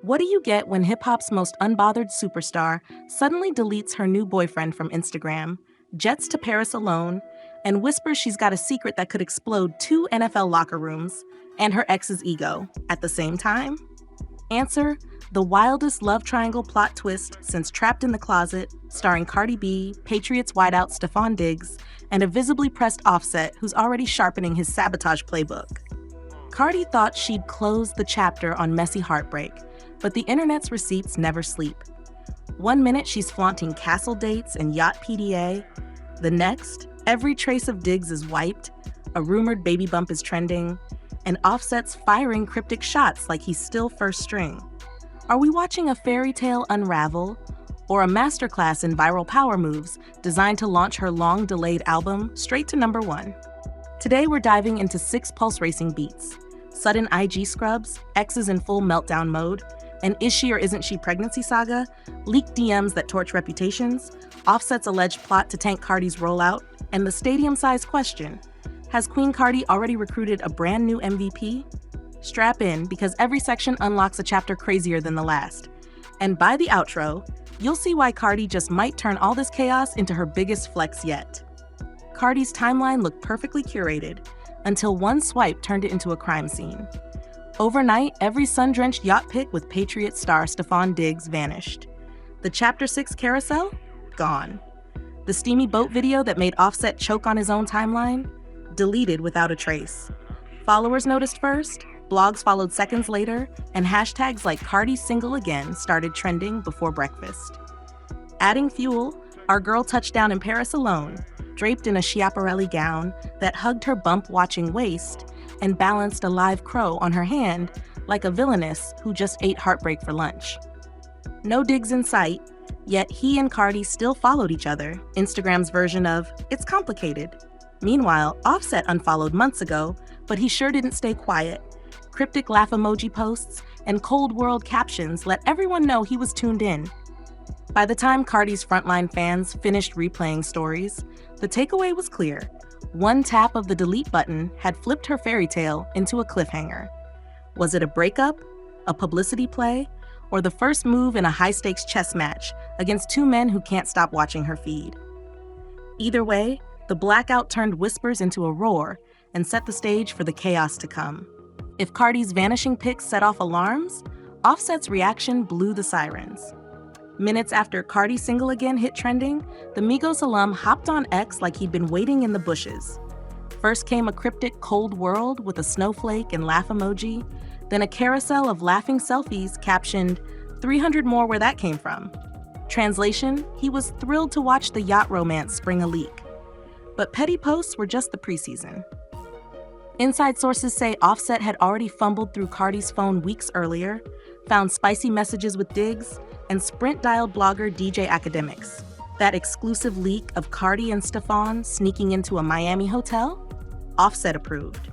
What do you get when hip-hop's most unbothered superstar suddenly deletes her new boyfriend from Instagram, jets to Paris alone, and whispers she's got a secret that could explode 2 NFL locker rooms and her ex's ego at the same time? Answer: the wildest love triangle plot twist since Trapped in the Closet, starring Cardi B, Patriots wideout Stefon Diggs, and a visibly pressed Offset who's already sharpening his Sabotage playbook. Cardi thought she'd closed the chapter on messy heartbreak, but the internet's receipts never sleep. One minute she's flaunting castle dates and yacht PDA. The next, every trace of Diggs is wiped, a rumored baby bump is trending, and Offset's firing cryptic shots like he's still first string. Are we watching a fairy tale unravel, or a masterclass in viral power moves designed to launch her long-delayed album straight to #1? Today we're diving into 6 pulse racing beats, sudden IG scrubs, exes in full meltdown mode, an is she or isn't she pregnancy saga, leaked DMs that torch reputations, Offset's alleged plot to tank Cardi's rollout, and the stadium-sized question: has Queen Cardi already recruited a brand new MVP? Strap in, because every section unlocks a chapter crazier than the last. And by the outro, you'll see why Cardi just might turn all this chaos into her biggest flex yet. Cardi's timeline looked perfectly curated, until one swipe turned it into a crime scene. Overnight, every sun-drenched yacht pic with Patriots star Stefon Diggs vanished. The Chapter 6 carousel? Gone. The steamy boat video that made Offset choke on his own timeline? Deleted without a trace. Followers noticed first, blogs followed seconds later, and hashtags like Cardi single again started trending before breakfast. Adding fuel, our girl touched down in Paris alone, draped in a Schiaparelli gown that hugged her bump-watching waist and balanced a live crow on her hand like a villainess who just ate heartbreak for lunch. No Diggs in sight, yet he and Cardi still followed each other, Instagram's version of "it's complicated." Meanwhile, Offset unfollowed months ago, but he sure didn't stay quiet. Cryptic laugh emoji posts and cold world captions let everyone know he was tuned in. By the time Cardi's frontline fans finished replaying stories, the takeaway was clear. One tap of the delete button had flipped her fairy tale into a cliffhanger. Was it a breakup, a publicity play, or the first move in a high-stakes chess match against 2 men who can't stop watching her feed? Either way, the blackout turned whispers into a roar and set the stage for the chaos to come. If Cardi's vanishing pics set off alarms, Offset's reaction blew the sirens. Minutes after Cardi single again hit trending, the Migos alum hopped on X like he'd been waiting in the bushes. First came a cryptic cold world with a snowflake and laugh emoji, then a carousel of laughing selfies captioned, "300 more where that came from." Translation: he was thrilled to watch the yacht romance spring a leak. But petty posts were just the preseason. Inside sources say Offset had already fumbled through Cardi's phone weeks earlier, found spicy messages with Diggs, and Sprint-dialed blogger DJ Academics. That exclusive leak of Cardi and Stefon sneaking into a Miami hotel? Offset approved.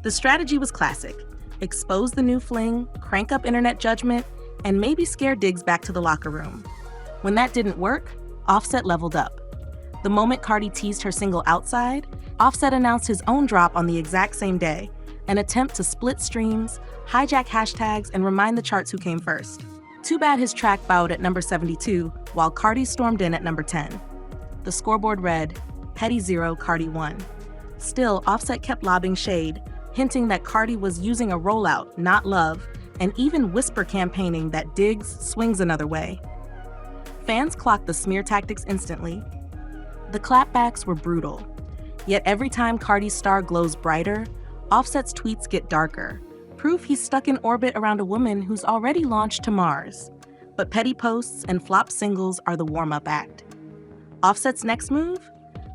The strategy was classic: expose the new fling, crank up internet judgment, and maybe scare Diggs back to the locker room. When that didn't work, Offset leveled up. The moment Cardi teased her single outside, Offset announced his own drop on the exact same day, an attempt to split streams, hijack hashtags, and remind the charts who came first. Too bad his track bowed at number 72, while Cardi stormed in at number 10. The scoreboard read, Petty 0, Cardi 1. Still, Offset kept lobbing shade, hinting that Cardi was using a rollout, not love, and even whisper campaigning that Diggs swings another way. Fans clocked the smear tactics instantly. The clapbacks were brutal. Yet every time Cardi's star glows brighter, Offset's tweets get darker. Proof he's stuck in orbit around a woman who's already launched to Mars. But petty posts and flop singles are the warm-up act. Offset's next move?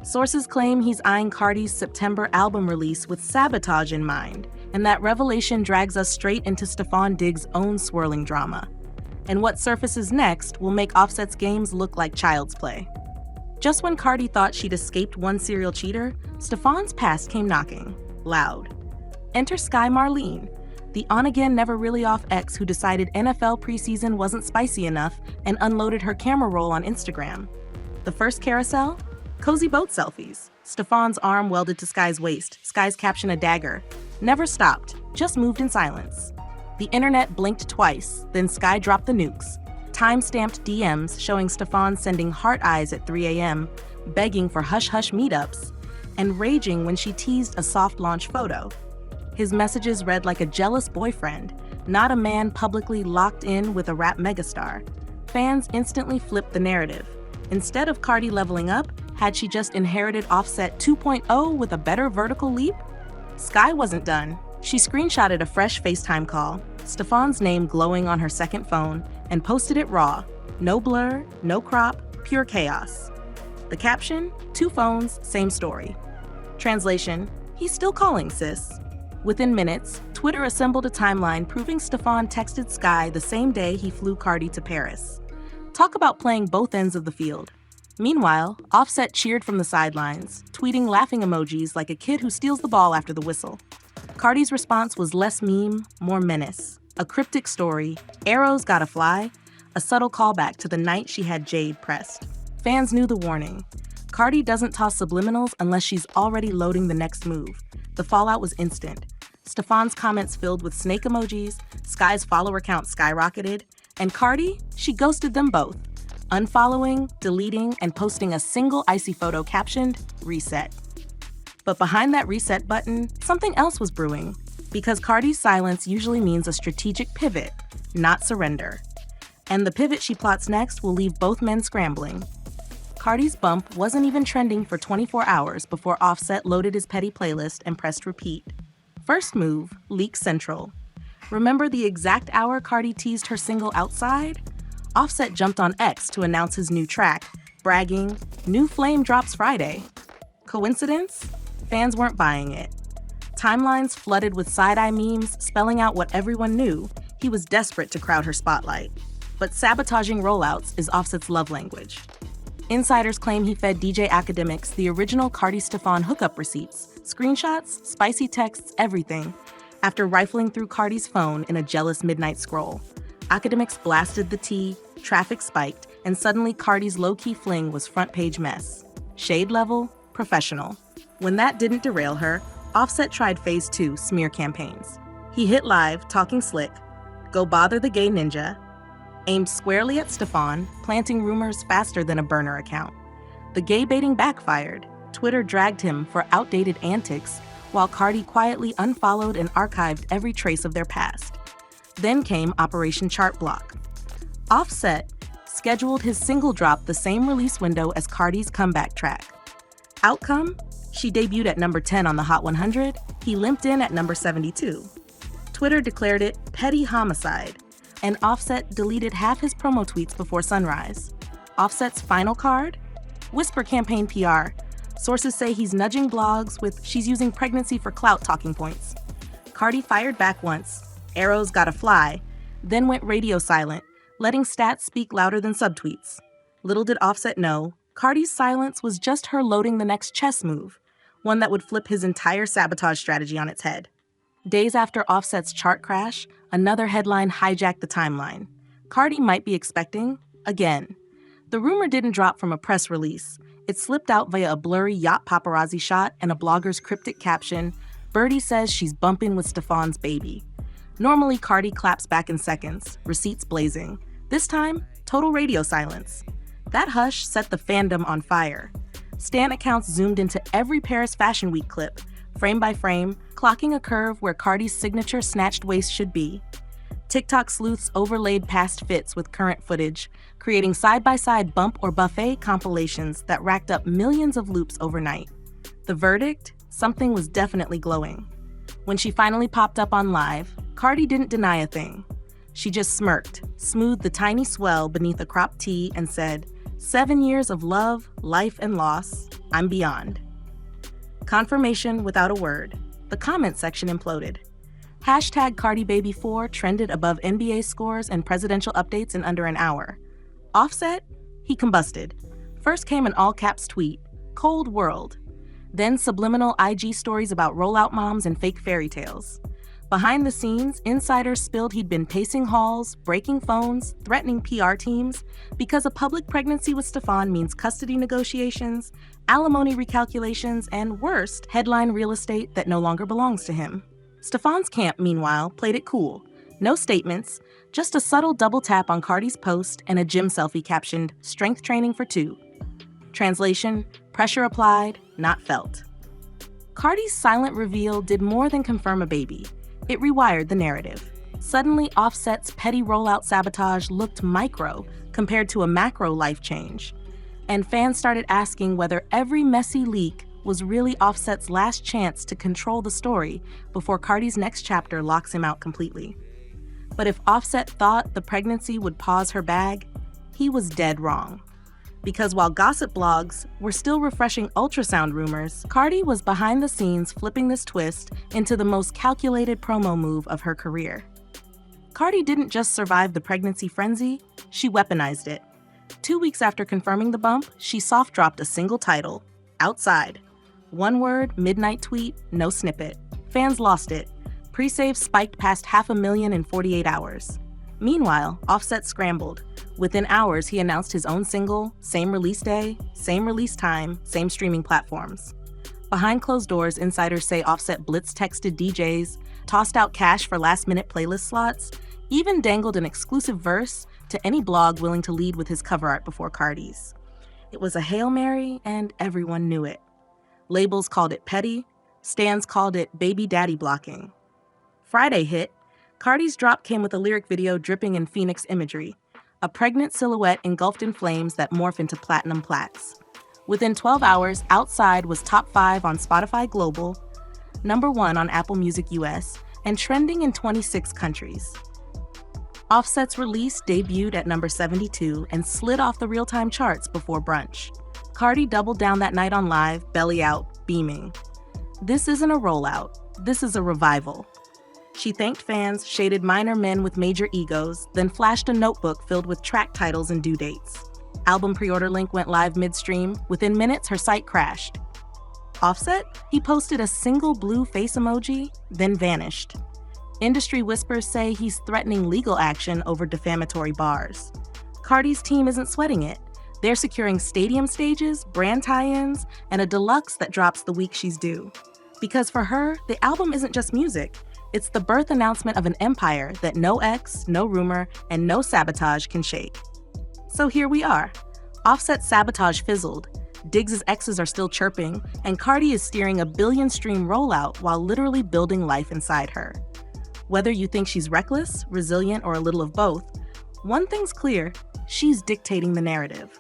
Sources claim he's eyeing Cardi's September album release with Sabotage in mind, and that revelation drags us straight into Stefon Diggs' own swirling drama. And what surfaces next will make Offset's games look like child's play. Just when Cardi thought she'd escaped one serial cheater, Stefon's past came knocking, loud. Enter Sky Marlene, the on-again never-really-off ex who decided NFL preseason wasn't spicy enough and unloaded her camera roll on Instagram. The first carousel? Cozy boat selfies. Stefon's arm welded to Sky's waist, Sky's caption a dagger. Never stopped, just moved in silence. The internet blinked twice, then Sky dropped the nukes. Time-stamped DMs showing Stefon sending heart eyes at 3 a.m., begging for hush-hush meetups, and raging when she teased a soft launch photo. His messages read like a jealous boyfriend, not a man publicly locked in with a rap megastar. Fans instantly flipped the narrative. Instead of Cardi leveling up, had she just inherited Offset 2.0 with a better vertical leap? Sky wasn't done. She screenshotted a fresh FaceTime call, Stefon's name glowing on her second phone, and posted it raw. No blur, no crop, pure chaos. The caption, 2 phones, same story. Translation, he's still calling, sis. Within minutes, Twitter assembled a timeline proving Stefon texted Sky the same day he flew Cardi to Paris. Talk about playing both ends of the field. Meanwhile, Offset cheered from the sidelines, tweeting laughing emojis like a kid who steals the ball after the whistle. Cardi's response was less meme, more menace. A cryptic story, arrows gotta fly, a subtle callback to the night she had Jade pressed. Fans knew the warning. Cardi doesn't toss subliminals unless she's already loading the next move. The fallout was instant. Stefon's comments filled with snake emojis, Sky's follower count skyrocketed, and Cardi, she ghosted them both, unfollowing, deleting, and posting a single icy photo captioned, "Reset." But behind that reset button, something else was brewing, because Cardi's silence usually means a strategic pivot, not surrender. And the pivot she plots next will leave both men scrambling. Cardi's bump wasn't even trending for 24 hours before Offset loaded his petty playlist and pressed repeat. First move, leak central. Remember the exact hour Cardi teased her single Outside? Offset jumped on X to announce his new track, bragging, "New flame drops Friday." Coincidence? Fans weren't buying it. Timelines flooded with side-eye memes spelling out what everyone knew: he was desperate to crowd her spotlight. But sabotaging rollouts is Offset's love language. Insiders claim he fed DJ academics the original Cardi-Stefon hookup receipts, screenshots, spicy texts, everything, after rifling through Cardi's phone in a jealous midnight scroll. Academics blasted the tea, traffic spiked, and suddenly Cardi's low-key fling was front-page mess. Shade level, professional. When that didn't derail her, Offset tried phase 2 smear campaigns. He hit live, talking slick, "Go bother the gay ninja," aimed squarely at Stefon, planting rumors faster than a burner account. The gay baiting backfired. Twitter dragged him for outdated antics, while Cardi quietly unfollowed and archived every trace of their past. Then came Operation Chart Block. Offset scheduled his single drop the same release window as Cardi's comeback track. Outcome? She debuted at number 10 on the Hot 100, he limped in at number 72. Twitter declared it petty homicide, and Offset deleted half his promo tweets before sunrise. Offset's final card? Whisper campaign PR. Sources say he's nudging blogs with "she's using pregnancy for clout" talking points. Cardi fired back once, "Arrows gotta fly," then went radio silent, letting stats speak louder than subtweets. Little did Offset know, Cardi's silence was just her loading the next chess move, one that would flip his entire sabotage strategy on its head. Days after Offset's chart crash, another headline hijacked the timeline. Cardi might be expecting, again. The rumor didn't drop from a press release. It slipped out via a blurry yacht paparazzi shot and a blogger's cryptic caption, "Birdie says she's bumping with Stefon's baby." Normally, Cardi claps back in seconds, receipts blazing. This time, total radio silence. That hush set the fandom on fire. Stan accounts zoomed into every Paris Fashion Week clip, frame by frame, clocking a curve where Cardi's signature snatched waist should be. TikTok sleuths overlaid past fits with current footage, creating side-by-side bump or buffet compilations that racked up millions of loops overnight. The verdict? Something was definitely glowing. When she finally popped up on live, Cardi didn't deny a thing. She just smirked, smoothed the tiny swell beneath a cropped tee, and said, 7 years of love, life, and loss, I'm beyond. Confirmation without a word. The comment section imploded. Hashtag CardiBaby4 trended above NBA scores and presidential updates in under an hour. Offset? He combusted. First came an all-caps tweet, "Cold world." Then subliminal IG stories about rollout moms and fake fairy tales. Behind the scenes, insiders spilled he'd been pacing halls, breaking phones, threatening PR teams, because a public pregnancy with Stefon means custody negotiations, alimony recalculations, and worst, headline real estate that no longer belongs to him. Stefon's camp, meanwhile, played it cool. No statements, just a subtle double tap on Cardi's post and a gym selfie captioned, "Strength training for two." Translation, pressure applied, not felt. Cardi's silent reveal did more than confirm a baby. It rewired the narrative. Suddenly, Offset's petty rollout sabotage looked micro compared to a macro life change. And fans started asking whether every messy leak was really Offset's last chance to control the story before Cardi's next chapter locks him out completely. But if Offset thought the pregnancy would pause her bag, he was dead wrong. Because while gossip blogs were still refreshing ultrasound rumors, Cardi was behind the scenes flipping this twist into the most calculated promo move of her career. Cardi didn't just survive the pregnancy frenzy, she weaponized it. 2 weeks after confirming the bump, she soft-dropped a single title, "Outside." One word, midnight tweet, no snippet. Fans lost it. Pre-saves spiked past 500,000 in 48 hours. Meanwhile, Offset scrambled. Within hours, he announced his own single, same release day, same release time, same streaming platforms. Behind closed doors, insiders say Offset blitz-texted DJs, tossed out cash for last-minute playlist slots, even dangled an exclusive verse to any blog willing to lead with his cover art before Cardi's. It was a Hail Mary, and everyone knew it. Labels called it petty, stans called it baby daddy blocking. Friday hit. Cardi's drop came with a lyric video dripping in Phoenix imagery, a pregnant silhouette engulfed in flames that morph into platinum plaques. Within 12 hours, Outside was top 5 on Spotify Global, number 1 on Apple Music US, and trending in 26 countries. Offset's release debuted at number 72 and slid off the real-time charts before brunch. Cardi doubled down that night on Live, belly out, beaming. This isn't a rollout, this is a revival. She thanked fans, shaded minor men with major egos, then flashed a notebook filled with track titles and due dates. Album pre-order link went live midstream. Within minutes, her site crashed. Offset? He posted a single blue face emoji, then vanished. Industry whispers say he's threatening legal action over defamatory bars. Cardi's team isn't sweating it. They're securing stadium stages, brand tie-ins, and a deluxe that drops the week she's due. Because for her, the album isn't just music. It's the birth announcement of an empire that no ex, no rumor, and no sabotage can shake. So here we are. Offset's Sabotage fizzled, Diggs' exes are still chirping, and Cardi is steering a billion-stream rollout while literally building life inside her. Whether you think she's reckless, resilient, or a little of both, one thing's clear, she's dictating the narrative.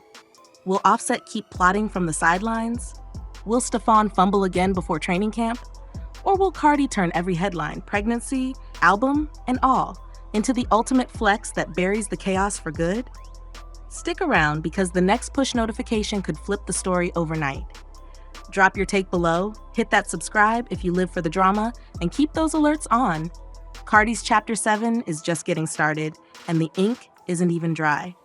Will Offset keep plotting from the sidelines? Will Stefon fumble again before training camp? Or will Cardi turn every headline, pregnancy, album, and all, into the ultimate flex that buries the chaos for good? Stick around because the next push notification could flip the story overnight. Drop your take below, hit that subscribe if you live for the drama, and keep those alerts on. Cardi's Chapter 7 is just getting started, and the ink isn't even dry.